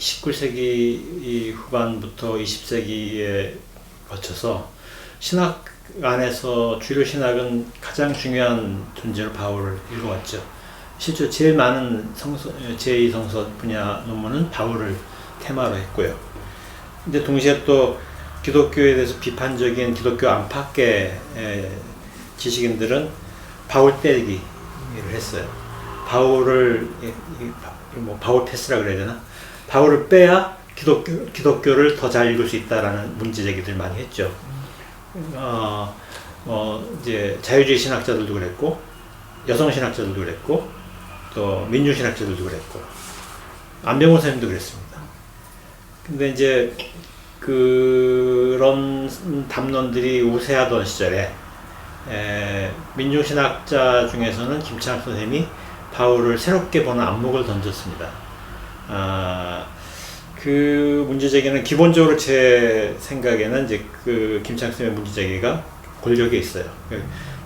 19세기 후반부터 20세기에 거쳐서 신학 안에서 주류 신학은 가장 중요한 존재로 바울을 읽어왔죠. 실제 제일 많은 제2성서 분야 논문은 바울을 테마로 했고요. 근데 동시에 또 기독교에 대해서 비판적인 기독교 안팎의 지식인들은 바울 때리기를 했어요. 바울을 바울 패스라 그래야 되나? 바울을 빼야 기독교를 더 잘 읽을 수 있다라는 문제 제기들 많이 했죠. 이제 자유주의 신학자들도 그랬고, 여성 신학자들도 그랬고, 또 민중 신학자들도 그랬고, 안병호 선생님도 그랬습니다. 근데 이제 그런 담론들이 우세하던 시절에 민중 신학자 중에서는 김창학 선생님이 바울을 새롭게 보는 안목을 던졌습니다. 그 문제제기는 기본적으로 제 생각에는 이제 그 김창학 선생님의 문제제기가 골격에 있어요.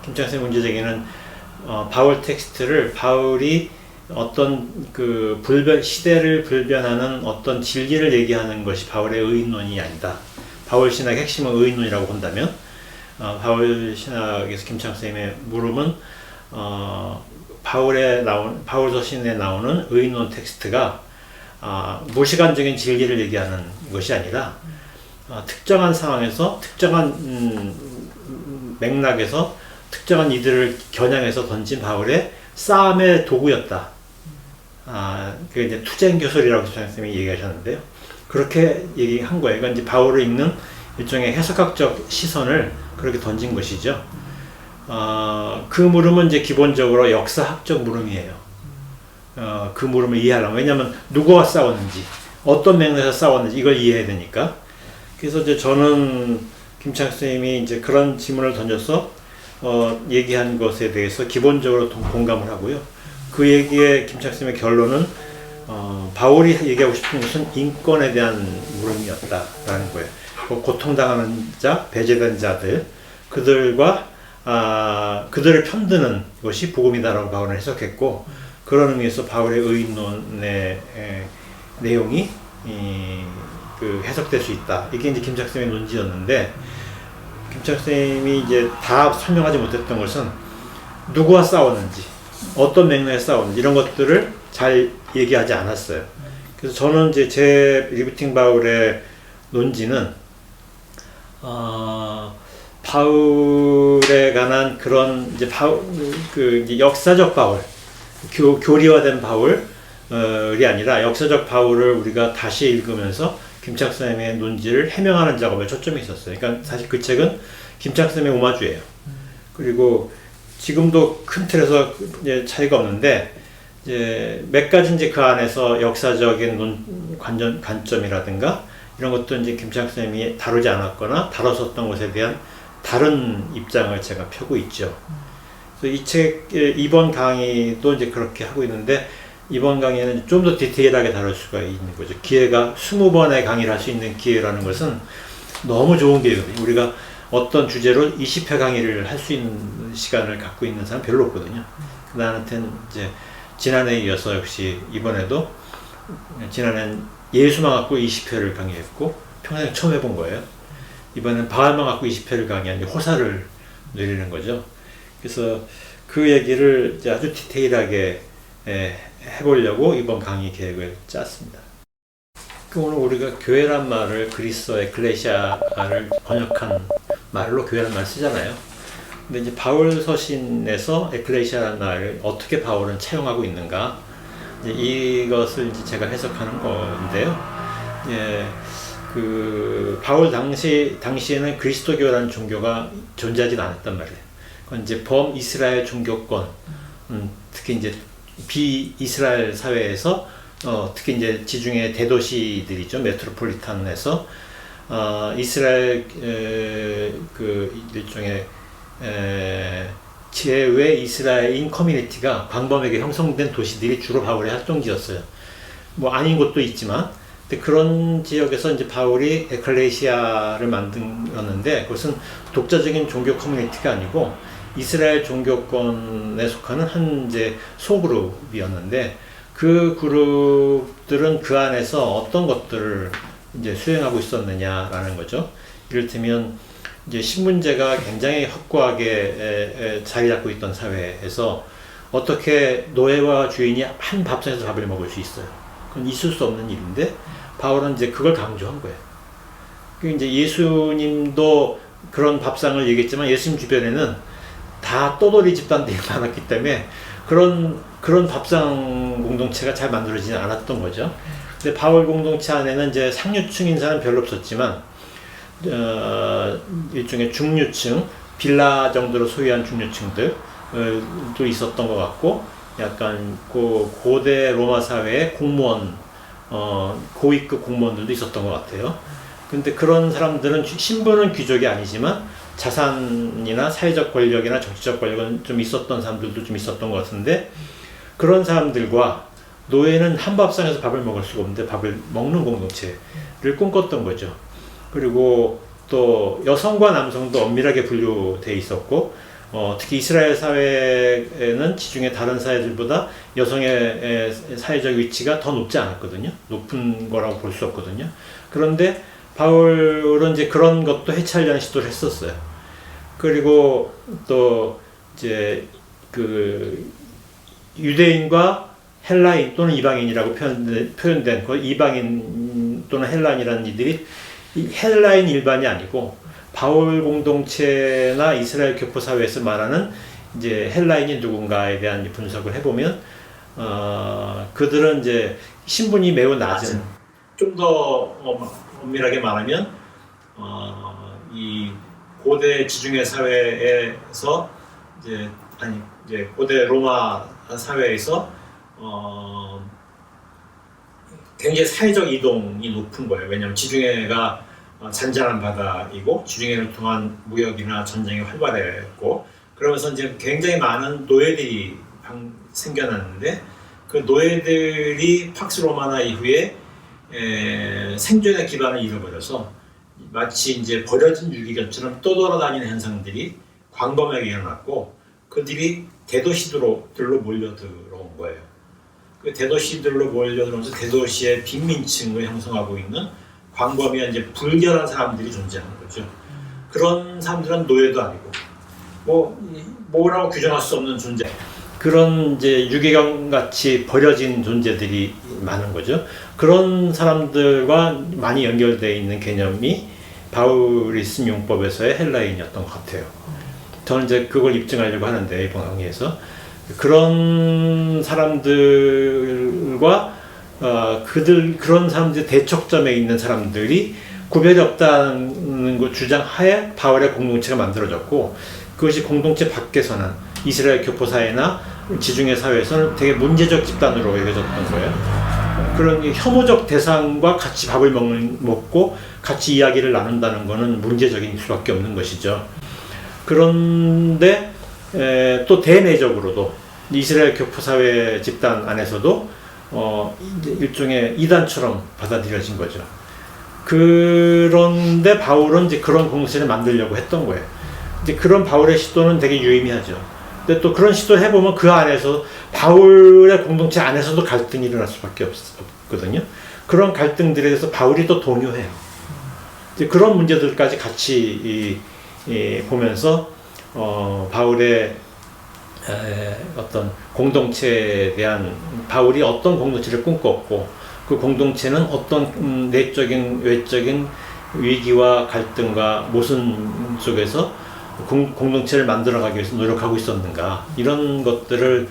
김창학 선생님 문제제기는 바울 텍스트를 바울이 어떤 그 시대를 불변하는 어떤 진리를 얘기하는 것이 바울의 의인론이 아니다. 바울 신학의 핵심은 의인론이라고 본다면, 바울 신학에서 김창학 선생님의 물음은 바울 서신에 나오는 의인론 텍스트가 무시간적인 진리를 얘기하는 것이 아니라 특정한 상황에서 특정한 맥락에서 특정한 이들을 겨냥해서 던진 바울의 싸움의 도구였다. 그게 이제 투쟁교설이라고 선생님이 얘기하셨는데요. 그렇게 얘기한 거예요. 그러니까 이제 바울을 읽는 일종의 해석학적 시선을 그렇게 던진 것이죠. 그 물음은 이제 기본적으로 역사학적 물음이에요. 그 물음을 이해하려면, 왜냐하면 누구와 싸웠는지, 어떤 맥락에서 싸웠는지 이걸 이해해야 되니까. 그래서 이제 저는 김창학 선생님이 이제 그런 질문을 던져서 얘기한 것에 대해서 기본적으로 공감을 하고요. 그 얘기의 김창학 선생님의 결론은 바울이 얘기하고 싶은 것은 인권에 대한 물음이었다라는 거예요. 고통당하는 자, 배제된 자들, 그들과 그들을 편드는 것이 복음이다라고 바울은 해석했고, 그런 의미에서 바울의 의인론의 내용이 해석될 수 있다. 이게 이제 김창학 선생님의 논지였는데, 김창학 선생님이 이제 다 설명하지 못했던 것은 누구와 싸웠는지, 어떤 맥락에서 싸웠는지 이런 것들을 잘 얘기하지 않았어요. 그래서 저는 이제 제 리부팅 바울의 논지는 바울에 관한 그런 이제 이제 역사적 바울, 교리화된 바울이 아니라 역사적 바울을 우리가 다시 읽으면서 김창학 선생님의 논지를 해명하는 작업에 초점이 있었어요. 그러니까 사실 그 책은 김창학 선생님의 오마주예요. 그리고 지금도 큰 틀에서 이제 차이가 없는데, 이제 몇 가지 이제 그 안에서 역사적인 관점이라든가 이런 것도 이제 김창학 선생님이 다루지 않았거나 다뤘었던 것에 대한 다른 입장을 제가 펴고 있죠. 그래서 이 책의 이번 강의도 이제 그렇게 하고 있는데, 이번 강의는 좀 더 디테일하게 다룰 수가 있는 거죠. 기회가 20번의 강의를 할 수 있는 기회라는 것은 너무 좋은 기회거든요. 우리가 어떤 주제로 20회 강의를 할 수 있는 시간을 갖고 있는 사람 별로 없거든요. 나한테는 이제 지난해에 이어서 역시 이번에도, 지난해는 예수만 갖고 20회를 강의했고 평생 처음 해본 거예요. 이번엔 바알만 갖고 20회를 강의한 호사를 누리는 거죠. 그래서 그 얘기를 이제 아주 디테일하게 해보려고 이번 강의 계획을 짰습니다. 오늘 우리가 교회란 말을 그리스어 에클레시아를 번역한 말로 교회란 말 쓰잖아요. 근데 이제 바울 서신에서 에클레시아라는 말을 어떻게 바울은 차용하고 있는가, 이제 이것을 이제 제가 해석하는 건데요. 그 바울 당시에는 그리스도교라는 종교가 존재하지 않았단 말이에요. 그건 이제 범이스라엘 종교권, 특히 이제 비이스라엘 사회에서 특히 이제 지중해 대도시들이죠. 메트로폴리탄에서 이스라엘 그 일종의 제외 이스라엘인 커뮤니티가 광범위하게 형성된 도시들이 주로 바울의 활동지였어요. 뭐 아닌 곳도 있지만, 근데 그런 지역에서 이제 바울이 에클레시아를 만들었는데, 그것은 독자적인 종교 커뮤니티가 아니고 이스라엘 종교권에 속하는 한 이제 소그룹이었는데, 그 그룹들은 그 안에서 어떤 것들을 이제 수행하고 있었느냐라는 거죠. 이를테면 이제 신분제가 굉장히 확고하게 자리 잡고 있던 사회에서 어떻게 노예와 주인이 한 밥상에서 밥을 먹을 수 있어요? 그건 있을 수 없는 일인데 바울은 이제 그걸 강조한 거예요. 이제 예수님도 그런 밥상을 얘기했지만 예수님 주변에는 다 떠돌이 집단들이 많았기 때문에 그런 밥상 공동체가 잘 만들어지지 않았던 거죠. 근데 바울 공동체 안에는 이제 상류층 인사는 별로 없었지만 일종의 중류층, 빌라 정도로 소유한 중류층들도 있었던 것 같고, 약간 고대 로마 사회의 공무원, 고위급 공무원들도 있었던 것 같아요. 근데 그런 사람들은 신분은 귀족이 아니지만 자산이나 사회적 권력이나 정치적 권력은 좀 있었던 사람들도 좀 있었던 것 같은데, 그런 사람들과 노예는 한 밥상에서 밥을 먹을 수가 없는데 밥을 먹는 공동체를 꿈꿨던 거죠. 그리고 또 여성과 남성도 엄밀하게 분류되어 있었고, 특히 이스라엘 사회에는 지중해 다른 사회들보다 여성의 사회적 위치가 더 높지 않았거든요. 높은 거라고 볼 수 없거든요. 그런데 바울은 이제 그런 것도 해체하려는 시도를 했었어요. 그리고 또 이제 그 유대인과 헬라인 또는 이방인이라고 표현된 그 이방인 또는 헬라인이라는 이들이 헬라인 일반이 아니고 바울 공동체나 이스라엘 교포 사회에서 말하는 이제 헬라인이 누군가에 대한 분석을 해보면 그들은 이제 신분이 매우 낮은, 좀 더 엄밀하게 말하면 이 고대 지중해 사회에서 이제 고대 로마 사회에서 굉장히 사회적 이동이 높은 거예요. 왜냐하면 지중해가 잔잔한 바다이고 지중해를 통한 무역이나 전쟁이 활발했고, 그러면서 이제 굉장히 많은 노예들이 생겨났는데, 그 노예들이 팍스 로마나 이후에 생존의 기반을 잃어버려서 마치 이제 버려진 유기견처럼 떠돌아다니는 현상들이 광범위하게 일어났고, 그들이 대도시들로 몰려들어온 거예요. 그 대도시들로 몰려들어오면서 대도시의 빈민층을 형성하고 있는 광범위한 이제 불결한 사람들이 존재하는 거죠. 그런 사람들은 노예도 아니고 뭐라고 규정할 수 없는 존재. 그런 이제 유기견 같이 버려진 존재들이 많은 거죠. 그런 사람들과 많이 연결되어 있는 개념이 바울이 쓴 용법에서의 헬라인이었던 것 같아요. 저는 이제 그걸 입증하려고 하는데, 이번 강의에서 그런 사람들과 그런 사람들 대척점에 있는 사람들이 구별이 없다는 거 주장하에 바울의 공동체가 만들어졌고, 그것이 공동체 밖에서는 이스라엘 교포 사회나 지중해 사회에서는 되게 문제적 집단으로 여겨졌던 거예요. 그런 혐오적 대상과 같이 밥을 먹고 같이 이야기를 나눈다는 것은 문제적인 수밖에 없는 것이죠. 그런데 또 대내적으로도 이스라엘 교포 사회 집단 안에서도 일종의 이단처럼 받아들여진 거죠. 그런데 바울은 이제 그런 공동체를 만들려고 했던 거예요. 이제 그런 바울의 시도는 되게 유의미하죠. 근데 또 그런 시도를 해보면 그 안에서 바울의 공동체 안에서도 갈등이 일어날 수밖에 없거든요. 그런 갈등들에 대해서 바울이 또 동요해요. 이제 그런 문제들까지 같이 보면서 바울의 어떤 공동체에 대한, 바울이 어떤 공동체를 꿈꿨고 그 공동체는 어떤 내적인 외적인 위기와 갈등과 모순 속에서 공동체를 만들어가기 위해서 노력하고 있었는가, 이런 것들을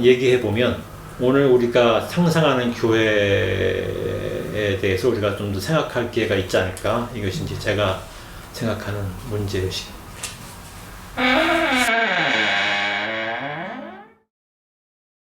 얘기해 보면 오늘 우리가 상상하는 교회에 대해서 우리가 좀 더 생각할 기회가 있지 않을까. 이것이 이제 제가 생각하는 문제의식.